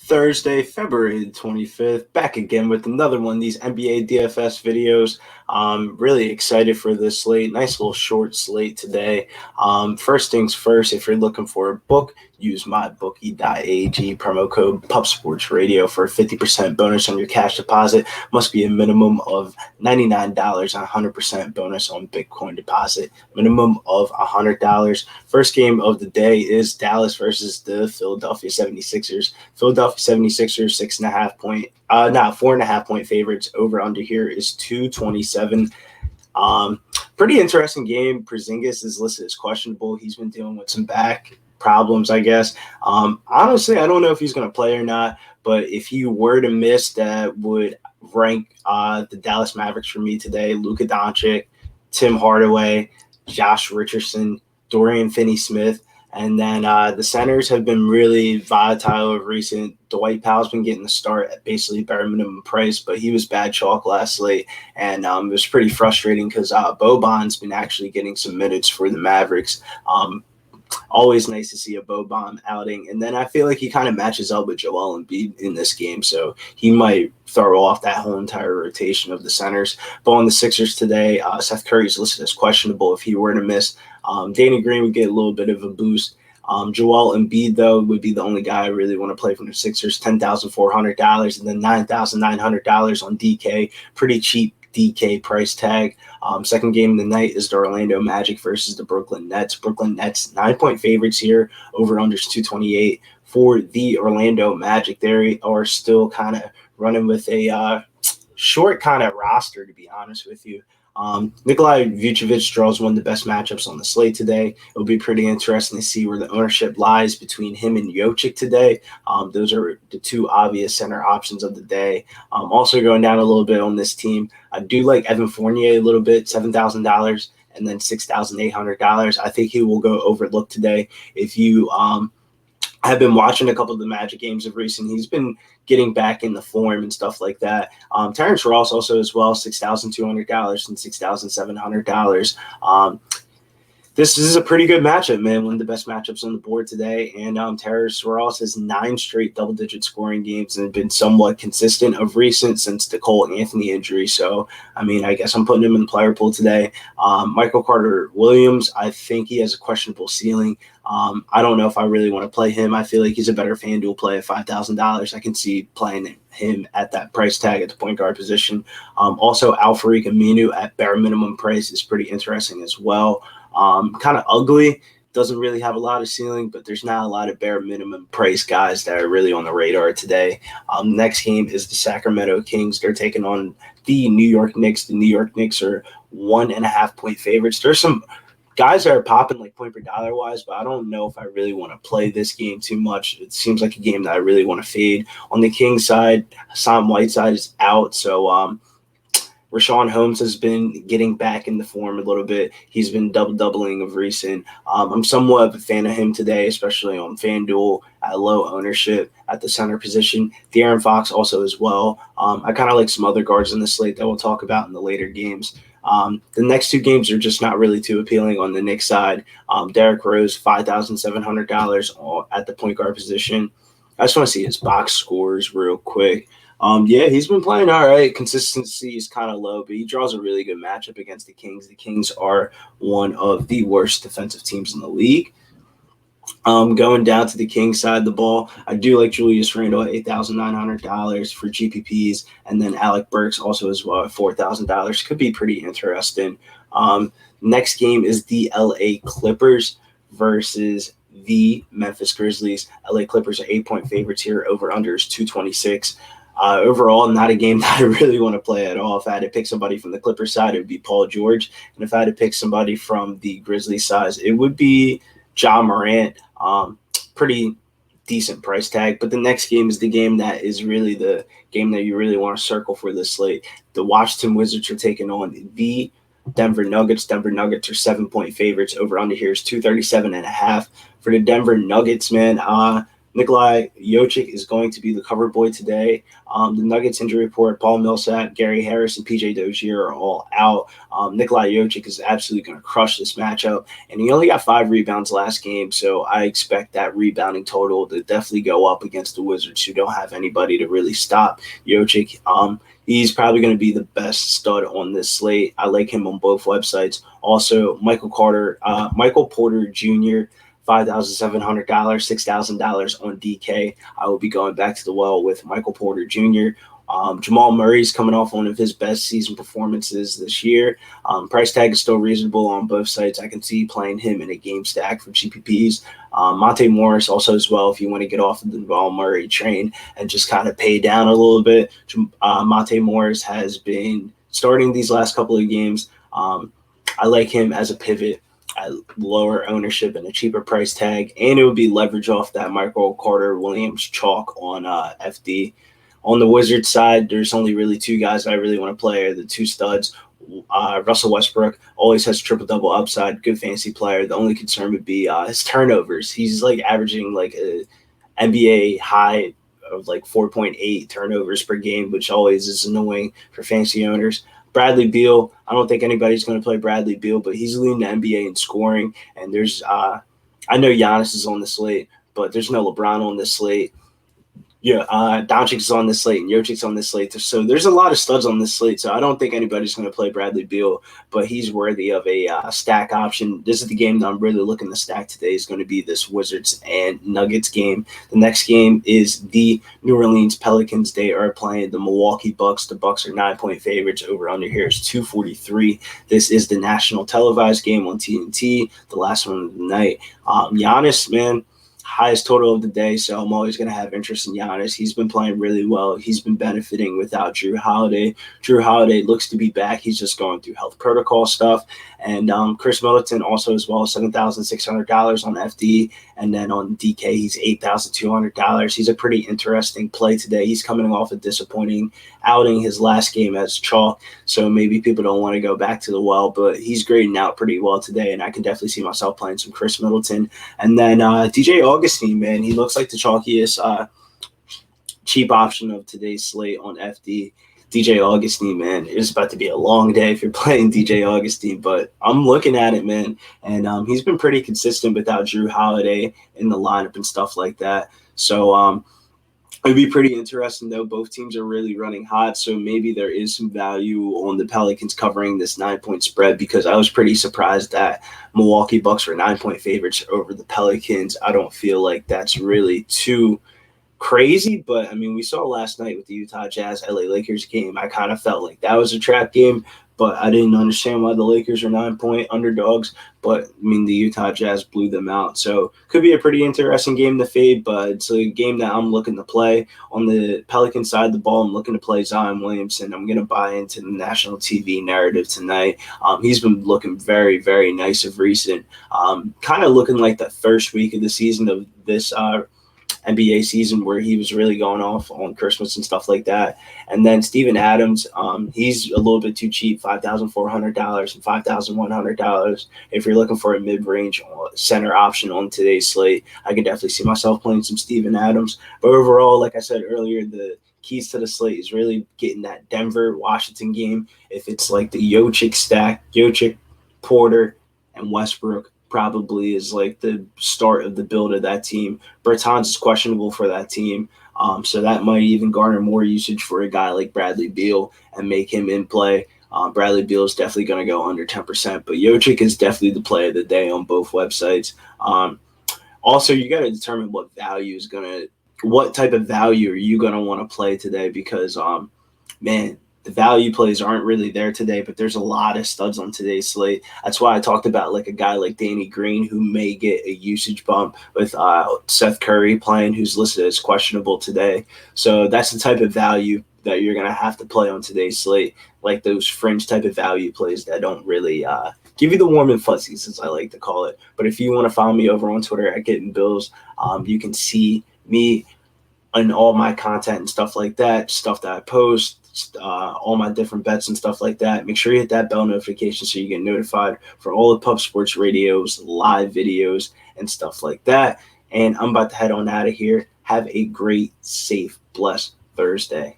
Thursday, February 25th, back again with another one of these NBA DFS videos. Really excited for this slate. Nice little short slate today. First things first, if you're looking for a book, use mybookie.ag, promo code PupSportsRadio for a 50% bonus on your cash deposit. Must be a minimum of $99 and 100% bonus on Bitcoin deposit. Minimum of $100. First game of the day is Dallas versus the Philadelphia 76ers. Philadelphia 76ers 4.5 point favorites. Over under here is 227. Pretty interesting game. Porzingis is listed as questionable. He's been dealing with some back problems, I guess. Honestly, I don't know if he's going to play or not, but if he were to miss, that would rank the Dallas Mavericks for me today. Luka Doncic, Tim Hardaway, Josh Richardson, Dorian Finney-Smith. And then the centers have been really volatile of recent. Dwight Powell's been getting the start at basically bare minimum price, but he was bad chalk last slate. And it was pretty frustrating because Boban's been actually getting some minutes for the Mavericks. Always nice to see a Boban outing. And then I feel like he kind of matches up with Joel Embiid in this game, so he might throw off that whole entire rotation of the centers. But on the Sixers today, Seth Curry's listed as questionable. If he were to miss, Danny Green would get a little bit of a boost. Joel Embiid, though, would be the only guy I really want to play from the Sixers, $10,400, and then $9,900 on DK. Pretty cheap DK price tag. Second game of the night is the Orlando Magic versus the Brooklyn Nets. Brooklyn Nets 9-point favorites here. Over unders 228 for the Orlando Magic. They are still kind of running with a short kind of roster, to be honest with you. Nikolai Vucevic draws one of the best matchups on the slate today. It'll be pretty interesting to see where the ownership lies between him and Jokic today. Those are the two obvious center options of the day. Also going down a little bit on this team, I do like Evan Fournier a little bit, $7,000 and then $6,800. I think he will go overlooked today. If you have been watching a couple of the Magic games of recent, he's been getting back in the form and stuff like that. Terrence Ross also as well, $6,200 and $6,700. This is a pretty good matchup, man. One of the best matchups on the board today. And Terrence Ross has 9 straight double-digit scoring games and been somewhat consistent of recent since the Cole Anthony injury. So, I mean, I guess I'm putting him in the player pool today. Michael Carter-Williams, I think he has a questionable ceiling. I don't know if I really want to play him. I feel like he's a better FanDuel play at $5,000. I can see playing him at that price tag at the point guard position. Also, Al-Farouq Aminu at bare minimum price is pretty interesting as well. Kind of ugly, doesn't really have a lot of ceiling, but there's not a lot of bare minimum price guys that are really on the radar today. Next game is the Sacramento Kings. They're taking on the New York Knicks. The New York Knicks are 1.5 point favorites. There's some guys that are popping like point per dollar wise, but I don't know if I really want to play this game too much. It seems like a game that I really want to fade. On the Kings side, Hassan Whiteside is out, so Rashawn Holmes has been getting back in the form a little bit. He's been double-doubling of recent. I'm somewhat of a fan of him today, especially on FanDuel at low ownership at the center position. De'Aaron Fox also as well. I kind of like some other guards in the slate that we'll talk about in the later games. The next two games are just not really too appealing on the Knicks side. Derrick Rose, $5,700 at the point guard position. I just want to see his box scores real quick. Yeah, he's been playing all right. Consistency is kind of low, but he draws a really good matchup against the Kings. The Kings are one of the worst defensive teams in the league. Going down to the Kings side of the ball, I do like Julius Randle at $8,900 for GPPs, and then Alec Burks also as well at $4,000. Could be pretty interesting. Next game is the LA Clippers versus the Memphis Grizzlies. LA Clippers are 8-point favorites here. Over under is 226. Overall, not a game that I really want to play at all. If I had to pick somebody from the Clippers side, it would be Paul George. And if I had to pick somebody from the Grizzlies side, it would be Ja Morant. Pretty decent price tag. But the next game is the game that is really the game that you really want to circle for this slate. The Washington Wizards are taking on the Denver Nuggets. Denver Nuggets are 7-point favorites. Over under here is 237.5. For the Denver Nuggets, man, Nikolai Jokic is going to be the cover boy today. The Nuggets injury report, Paul Millsap, Gary Harris, and PJ Dozier are all out. Nikolai Jokic is absolutely going to crush this matchup, and he only got 5 rebounds last game, so I expect that rebounding total to definitely go up against the Wizards, who don't have anybody to really stop Jokic. He's probably going to be the best stud on this slate. I like him on both websites. Also, Michael Porter Jr., $5,700, $6,000 on DK. I will be going back to the well with Michael Porter Jr. Jamal Murray's coming off one of his best season performances this year. Price tag is still reasonable on both sites. I can see playing him in a game stack for GPPs. Monte Morris also as well, if you want to get off of the Jamal Murray train and just kind of pay down a little bit. Monte Morris has been starting these last couple of games. I like him as a pivot at lower ownership and a cheaper price tag, and it would be leverage off that Michael Carter Williams chalk on FD. On the Wizards side, there's only really 2 guys I really want to play, are the 2 studs. Russell Westbrook always has triple-double upside, good fantasy player. The only concern would be his turnovers. He's like averaging like a NBA high of like 4.8 turnovers per game, which always is annoying for fantasy owners. Bradley Beal, I don't think anybody's going to play Bradley Beal, but he's leading the NBA in scoring. And there's, I know Giannis is on the slate, but there's no LeBron on this slate. Yeah, Doncic is on this slate and Jokic's on this slate. So there's a lot of studs on this slate. So I don't think anybody's going to play Bradley Beal, but he's worthy of a stack option. This is the game that I'm really looking to stack today. Is going to be this Wizards and Nuggets game. The next game is the New Orleans Pelicans. They are playing the Milwaukee Bucks. The Bucks are 9-point favorites. Over under here is 243. This is the national televised game on TNT, the last one of the night. Giannis, man, highest total of the day, so I'm always going to have interest in Giannis. He's been playing really well. He's been benefiting without Drew Holiday. Drew Holiday looks to be back. He's just going through health protocol stuff. And Chris Middleton also as well, $7,600 on FD. And then on DK, he's $8,200. He's a pretty interesting play today. He's coming off a disappointing outing his last game as chalk, so maybe people don't want to go back to the well, but he's grading out pretty well today, and I can definitely see myself playing some Chris Middleton. And then DJ Augustine, man, he looks like the chalkiest cheap option of today's slate on FD. DJ Augustine, man, it's about to be a long day if you're playing DJ Augustine, but I'm looking at it, man, and he's been pretty consistent without Drew Holiday in the lineup and stuff like that. So it'd be pretty interesting, though. Both teams are really running hot, so maybe there is some value on the Pelicans covering this 9-point spread, because I was pretty surprised that Milwaukee Bucks were 9-point favorites over the Pelicans. I don't feel like that's really too crazy, but I mean, we saw last night with the Utah Jazz LA Lakers game. I kind of felt like that was a trap game, but I didn't understand why the Lakers are 9-point underdogs. But I mean, the Utah Jazz blew them out, so could be a pretty interesting game to fade. But it's a game that I'm looking to play. On the Pelican side of the ball, I'm looking to play Zion Williamson. I'm going to buy into the national TV narrative tonight. He's been looking very, very nice of recent. Kind of looking like the first week of the season of this NBA season, where he was really going off on Christmas and stuff like that. And then Steven Adams, he's a little bit too cheap, $5,400 and $5,100. If you're looking for a mid-range center option on today's slate, I can definitely see myself playing some Steven Adams. But overall, like I said earlier, the keys to the slate is really getting that Denver-Washington game. If it's like the Jokic stack, Jokic, Porter, and Westbrook, probably is like the start of the build of that team. Bertans is questionable for that team, so that might even garner more usage for a guy like Bradley Beal and make him in play. Bradley Beal is definitely going to go under 10%, but Jokic is definitely the play of the day on both websites. Also, you got to determine what type of value are you going to want to play today, because, man, the value plays aren't really there today, but there's a lot of studs on today's slate. That's why I talked about like a guy like Danny Green, who may get a usage bump with Seth Curry playing, who's listed as questionable today. So that's the type of value that you're going to have to play on today's slate, like those fringe type of value plays that don't really give you the warm and fuzzies, as I like to call it. But if you want to follow me over on Twitter at Getting Bills, you can see me and all my content and stuff like that, stuff that I post, all my different bets and stuff like that. Make sure you hit that bell notification so you get notified for all the Pub Sports Radio's live videos and stuff like that. And I'm about to head on out of here. Have a great, safe, blessed Thursday.